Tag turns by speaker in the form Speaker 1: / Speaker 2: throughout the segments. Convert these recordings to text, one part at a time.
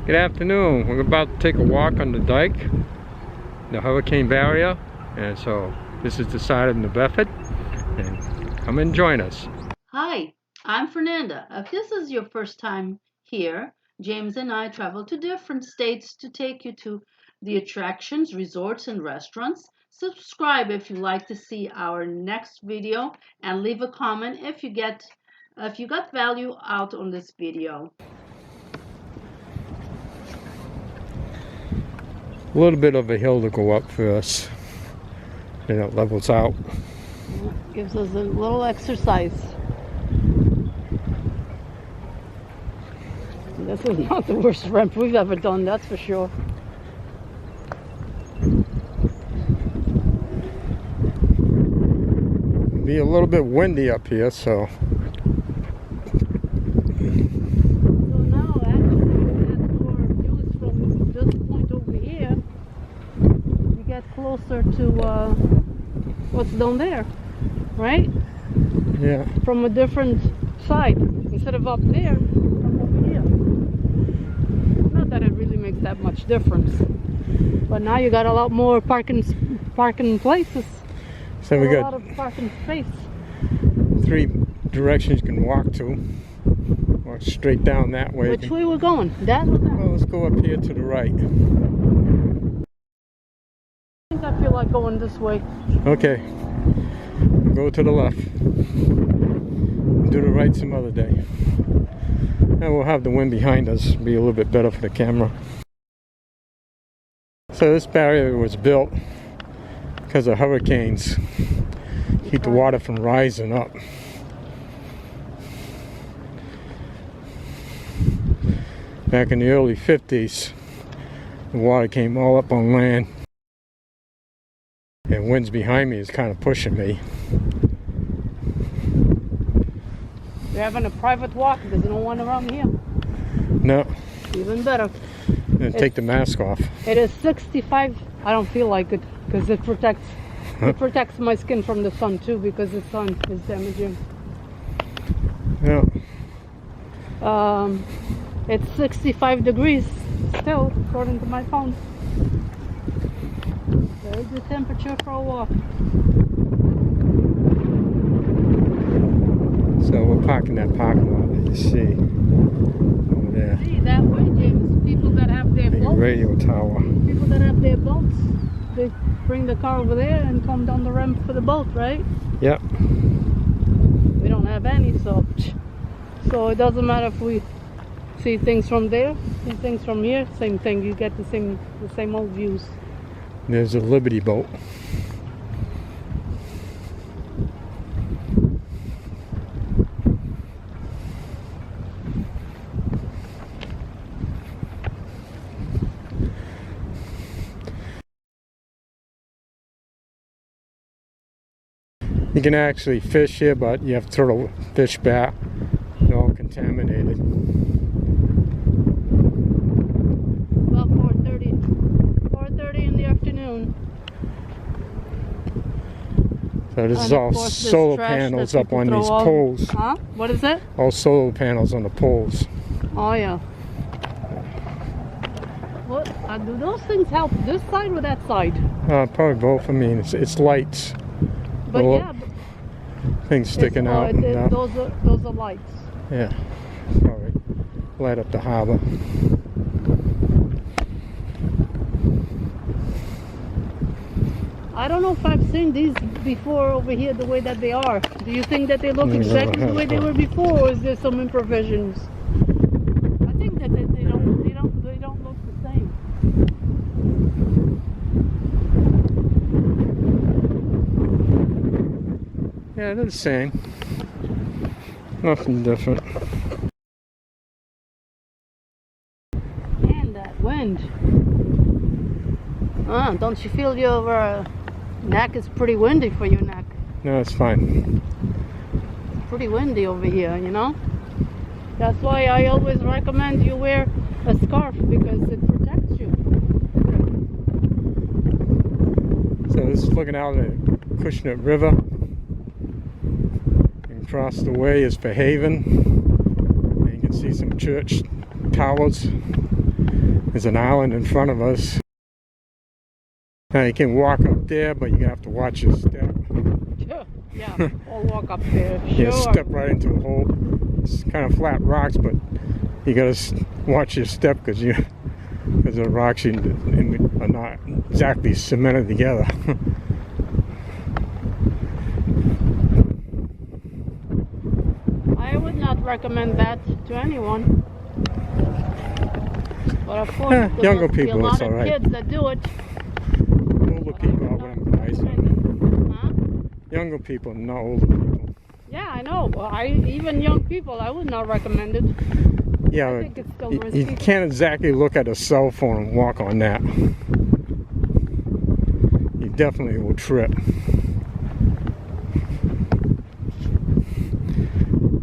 Speaker 1: Good afternoon. We're about to take a walk on the dike, the hurricane barrier, and so this is the side of New Bedford, and come and join us.
Speaker 2: Hi, I'm Fernanda. If this is your first time here, James and I travel to different states to take you to the attractions, resorts, and restaurants. Subscribe if you'd like to see our next video, and leave a comment if you got value out on this video.
Speaker 1: A little bit of a hill to go up first, then it levels out.
Speaker 2: Gives us a little exercise. This is not the worst ramp we've ever done, that's for sure.
Speaker 1: Be a little bit windy up here, so.
Speaker 2: Now actually you get more views from this point over here. You get closer to what's down there, right?
Speaker 1: Yeah.
Speaker 2: From a different side, instead of up there, from over here. Not that it really makes that much difference, but now you got a lot more parking places.
Speaker 1: So we
Speaker 2: a
Speaker 1: got
Speaker 2: lot of parking space.
Speaker 1: 3 directions you can walk to. Walk straight down that way.
Speaker 2: Which way we're going? That or that?
Speaker 1: Well, let's go up here to the right.
Speaker 2: I think I feel like going this way.
Speaker 1: Okay. Go to the left. Do the right some other day. And we'll have the wind behind us. Be a little bit better for the camera. So this barrier was built because of hurricanes. Keep the water from rising up. Back in the early 50s, the water came all up on land. And wind's behind me is kind of pushing me.
Speaker 2: You're having a private walk. There's no one around here.
Speaker 1: No.
Speaker 2: Even better.
Speaker 1: And take the mask off.
Speaker 2: It is 65. I don't feel like it because it protects my skin from the sun too, because the sun is damaging.
Speaker 1: Yeah.
Speaker 2: It's 65 degrees still, according to my phone. Very good temperature for a walk.
Speaker 1: So we're parking that parking lot that you see over there.
Speaker 2: See, that way, James, people that have their
Speaker 1: The
Speaker 2: boats.
Speaker 1: radio tower.
Speaker 2: People that have their boats, they bring the car over there and come down the ramp for the boat, right?
Speaker 1: Yep.
Speaker 2: We don't have any, so it doesn't matter if we see things from there, see things from here, same thing. You get the same old views.
Speaker 1: There's a Liberty boat. You can actually fish here, but you have to throw the fish back. They're all contaminated.
Speaker 2: About 4:30 in the afternoon.
Speaker 1: So this is
Speaker 2: And of
Speaker 1: all
Speaker 2: course, this
Speaker 1: solar
Speaker 2: trash
Speaker 1: panels
Speaker 2: that
Speaker 1: up on
Speaker 2: people
Speaker 1: these
Speaker 2: throw all-
Speaker 1: poles.
Speaker 2: Huh? What is it?
Speaker 1: All solar panels on the poles.
Speaker 2: Oh yeah. What? Do those things help this side or that side?
Speaker 1: Probably both. I mean, it's lights.
Speaker 2: But
Speaker 1: Well,
Speaker 2: yeah,
Speaker 1: Things sticking out. And stuff.
Speaker 2: those are lights.
Speaker 1: Yeah. Sorry. Light up the harbor.
Speaker 2: I don't know if I've seen these before over here the way that they are. Do you think that they look exactly the way they were before, or is there some improvisions? I think that they don't look the same.
Speaker 1: Yeah, they're the same. Nothing different.
Speaker 2: And that wind. Don't you feel your neck is pretty windy for your neck?
Speaker 1: No, it's fine.
Speaker 2: It's pretty windy over here, you know? That's why I always recommend you wear a scarf, because it protects you.
Speaker 1: So this is looking out at Acushnet River. And across the way is Fairhaven. And you can see some church towers. There's an island in front of us. Now you can walk up there, but you have to watch your step.
Speaker 2: Yeah, I'll walk up there. Sure.
Speaker 1: You step right into a hole. It's kind of flat rocks, but you gotta watch your step because the rocks are not exactly cemented together.
Speaker 2: I would not recommend that to anyone. But of course, there
Speaker 1: younger
Speaker 2: must be
Speaker 1: people,
Speaker 2: a lot
Speaker 1: it's
Speaker 2: of
Speaker 1: all right.
Speaker 2: kids that do it.
Speaker 1: Older people, I wouldn't advise them.
Speaker 2: Huh?
Speaker 1: Younger people, not older people.
Speaker 2: Yeah, I know. Well, even young people, I would not recommend it.
Speaker 1: Yeah,
Speaker 2: I think it's still
Speaker 1: you
Speaker 2: risky.
Speaker 1: can't exactly look at a cell phone and walk on that. You definitely will trip.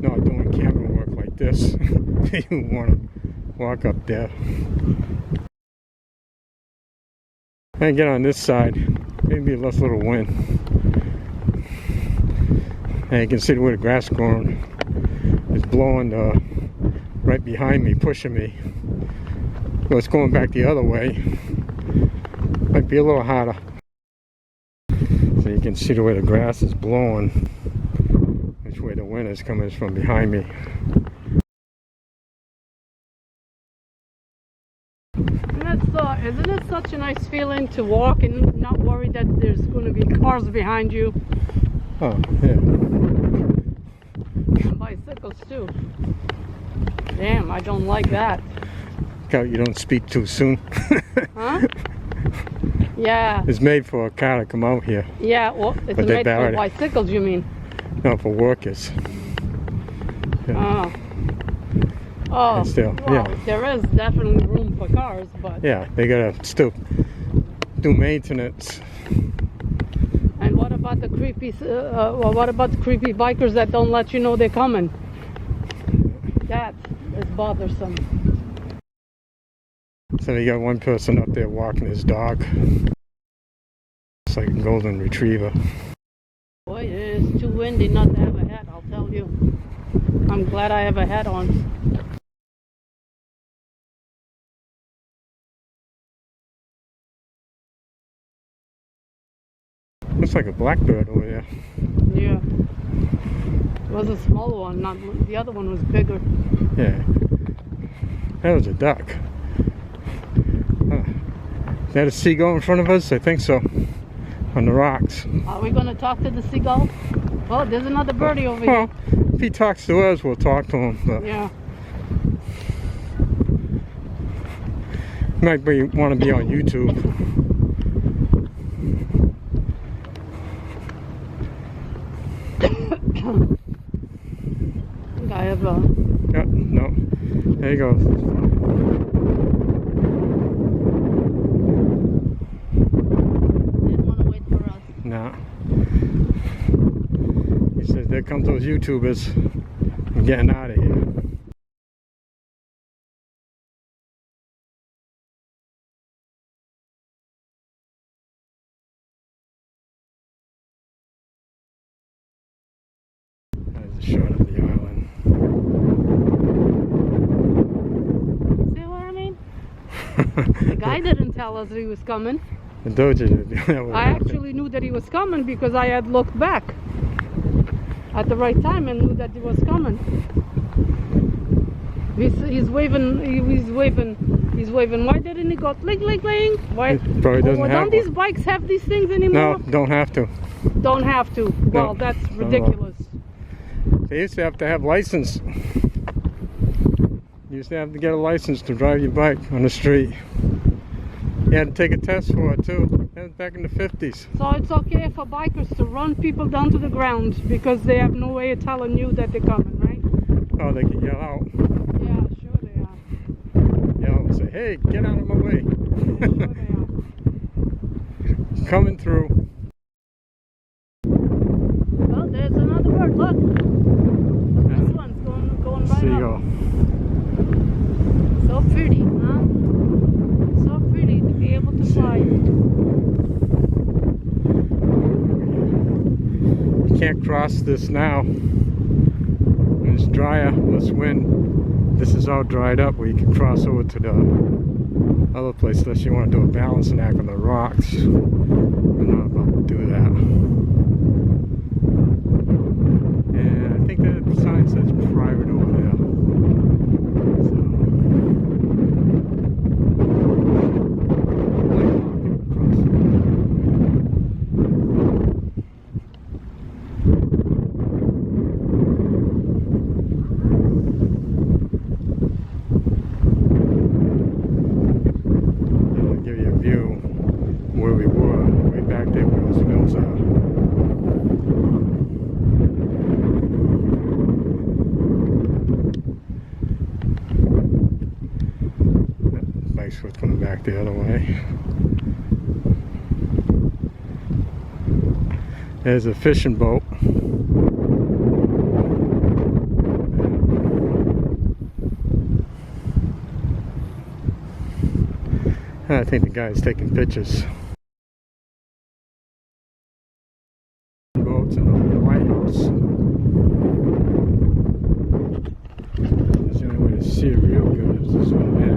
Speaker 1: Not doing camera work like this. You want to walk up there. And get on this side. Maybe a little wind. And you can see where the grass is growing. It's blowing right behind me, pushing me. So it's going back the other way. Might be a little harder. So you can see the way the grass is blowing. Which way the wind is coming is from behind me.
Speaker 2: Isn't it such a nice feeling to walk and not worry that there's going to be cars behind you?
Speaker 1: Oh, yeah.
Speaker 2: And bicycles too. Damn, I don't like that.
Speaker 1: Look out you don't speak too soon.
Speaker 2: Huh? Yeah.
Speaker 1: It's made for a car to come out here.
Speaker 2: Yeah, well, it's
Speaker 1: But they
Speaker 2: made for
Speaker 1: barred it.
Speaker 2: bicycles, you mean?
Speaker 1: No, for workers. Yeah.
Speaker 2: Oh,
Speaker 1: And still,
Speaker 2: well,
Speaker 1: yeah.
Speaker 2: there is definitely room for cars, but...
Speaker 1: Yeah, they gotta still do maintenance.
Speaker 2: And what about the creepy bikers that don't let you know they're coming? That is bothersome.
Speaker 1: So you got one person up there walking his dog. It's like a golden retriever.
Speaker 2: Boy, it is too windy not to have a hat, I'll tell you. I'm glad I have a hat on.
Speaker 1: Looks like a blackbird over there.
Speaker 2: Yeah. It was a small one, not the other one was bigger.
Speaker 1: Yeah. That was a duck. Is that a seagull in front of us? I think so. On the rocks.
Speaker 2: Are we going to talk to the seagull? Oh, there's another birdie over
Speaker 1: Well,
Speaker 2: here.
Speaker 1: if he talks to us, we'll talk to him. But
Speaker 2: Yeah.
Speaker 1: might want to be on YouTube.
Speaker 2: I think I have a...
Speaker 1: Yeah, no. There you go.
Speaker 2: Didn't want to wait for us.
Speaker 1: Nah. He says, there come those YouTubers. I'm getting out of here. There's a shot of the island.
Speaker 2: See what I mean? The guy didn't tell us he was coming.
Speaker 1: The Doja.
Speaker 2: I actually knew that he was coming because I had looked back at the right time and knew that he was coming. He's waving. He's waving. Why didn't he go clink, clink, clink? Why?
Speaker 1: He probably doesn't have
Speaker 2: don't these
Speaker 1: one.
Speaker 2: bikes have these things anymore?
Speaker 1: No, don't have to.
Speaker 2: Don't have to. Well,
Speaker 1: No,
Speaker 2: that's
Speaker 1: not at all.
Speaker 2: ridiculous.
Speaker 1: They used to have to have license. You used to have to get a license to drive your bike on the street. You had to take a test for it too. That was back in the 50s.
Speaker 2: So it's okay for bikers to run people down to the ground because they have no way of telling you that they're coming, right?
Speaker 1: Oh, they can yell out.
Speaker 2: Yeah, sure they are.
Speaker 1: Yell and say, hey, get out of my way.
Speaker 2: Yeah, sure they are.
Speaker 1: Coming through.
Speaker 2: Well, there's another bird. Look. This one's going right
Speaker 1: Seagull.
Speaker 2: up. So pretty, huh? So pretty to be able to fly.
Speaker 1: You can't cross this now. When it's drier, less wind. this is all dried up where you can cross over to the other place unless you want to do a balancing act on the rocks. I'm not about to do that. And I think that the sign says private over there. Where we were, way back there where those mills are. That bike's what's coming back the other way. There's a fishing boat. I think the guy's taking pictures. Boats and the lighthouse. That's the only way to see it real good is to zoom in.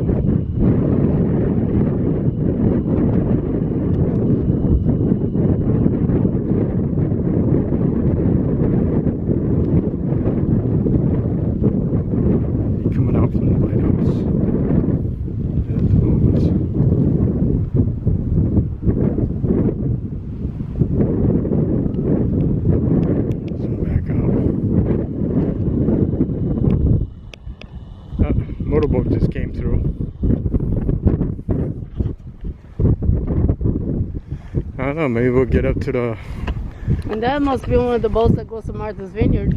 Speaker 1: Coming out from the lighthouse. There's the boats. Motorboat just came through. I don't know, maybe we'll get up to the...
Speaker 2: And that must be one of the boats that goes to Martha's Vineyard.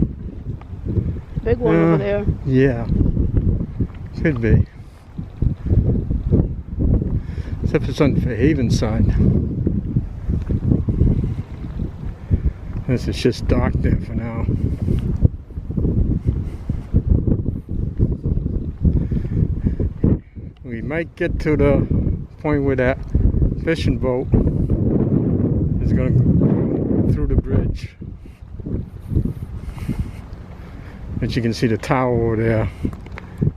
Speaker 2: Big one over there.
Speaker 1: Yeah. Could be. Except it's on the Haven side. This is just dock there for now. We might get to the point where that fishing boat is going to go through the bridge. But you can see the tower over there.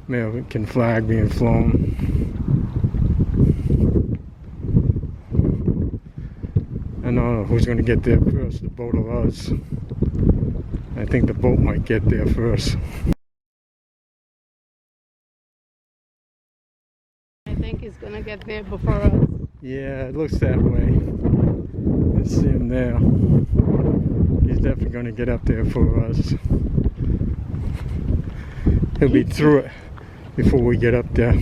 Speaker 1: American flag being flown. I don't know who's going to get there first, the boat or us. I think the boat might get there first.
Speaker 2: I think he's going to get there before us.
Speaker 1: Yeah, it looks that way. I see him there. He's definitely going to get up there for us. He'll be through it before we get up there.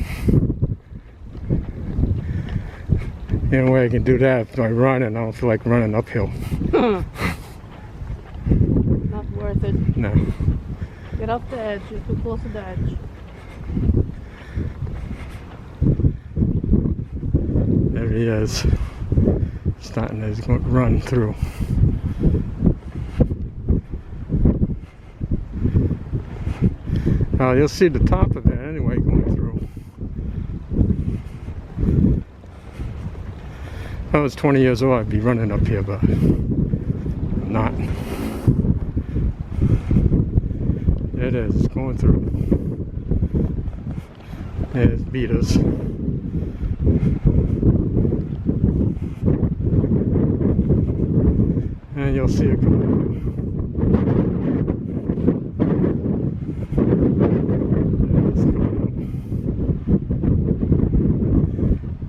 Speaker 1: The only way I can do that is by running. I don't feel like running uphill.
Speaker 2: Not worth it.
Speaker 1: No.
Speaker 2: Get off the edge. You're too close to the edge.
Speaker 1: There he is. Starting to run through. You'll see the top of it anyway going through. If I was 20 years old, I'd be running up here, but I'm not. There it is, it's going through. There's beaters. And you'll see it coming out.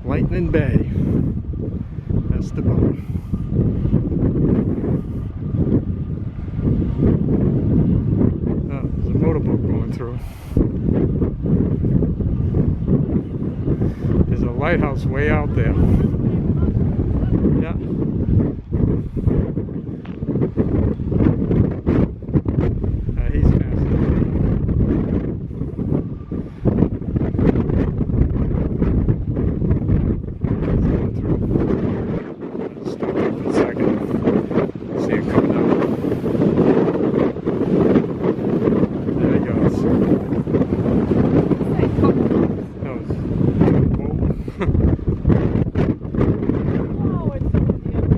Speaker 1: Lightning Bay. That's the boat. Oh, there's a motorboat going through. There's a lighthouse way out there. Yeah. He's passing. Stop there for a second. See him coming out. There he goes. That was a boat.
Speaker 2: Oh, it's so cute.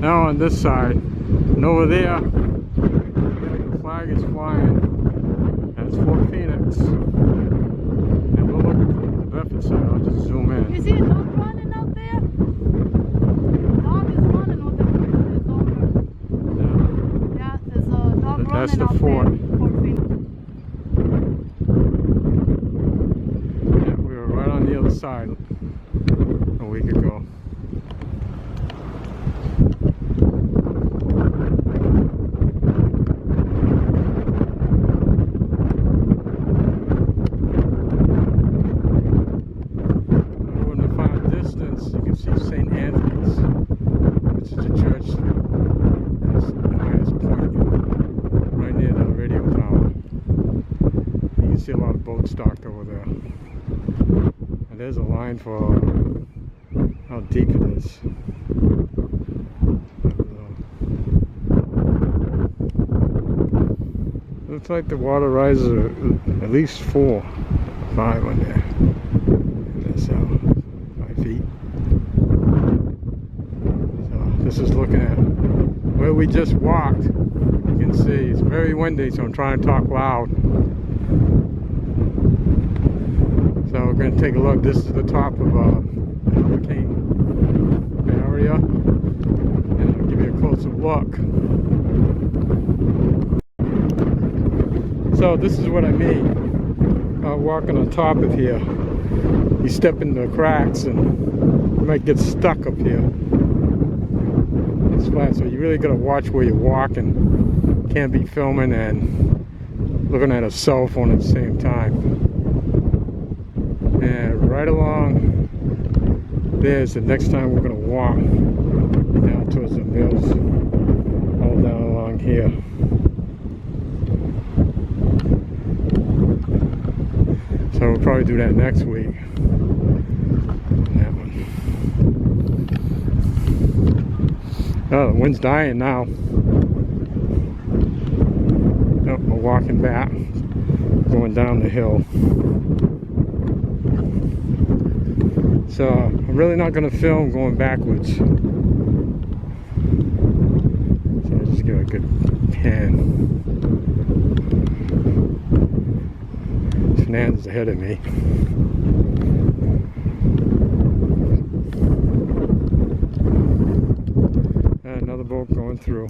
Speaker 1: Now on this side, and over there, the flag is flying. That's Fort Phoenix. And we'll look at the Bedford side. I'll just zoom in.
Speaker 3: You see a dog running out there? Dog is running with the window is over. Yeah, there's a dog running
Speaker 1: That's the
Speaker 3: out
Speaker 1: fort.
Speaker 3: there. Fort Phoenix.
Speaker 1: Yeah, we were right on the other side a week ago. Over in the far distance, you can see St. Anthony's, which is a church that's the highest point, right near the radio tower. You can see a lot of boats docked over there. And there's a line for how deep it is. Looks like the water rises at least 4, 5 on there. That's 5 feet. So this is looking at where we just walked. You can see it's very windy, so I'm trying to talk loud. So we're going to take a look. This is the top of Hurricane Barrier, and I'll give you a closer look. So this is what I mean walking on top of here. You step in the cracks and you might get stuck up here. It's flat, so you really got to watch where you're walking. Can't be filming and looking at a cell phone at the same time. And right along there's the next time we're going to walk down towards the mills, all down along here. So we'll probably do that next week. That one. Oh, the wind's dying now. Oh, we're walking back, going down the hill. So I'm really not going to film going backwards. So I'll just give it a good pan. Fernanda's ahead of me. And another boat going through.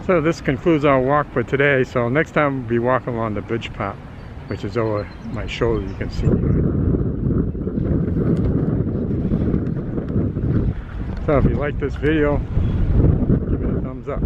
Speaker 1: So this concludes our walk for today. So next time we'll be walking along the bridge path, which is over my shoulder. You can see. So if you like this video, give it a thumbs up.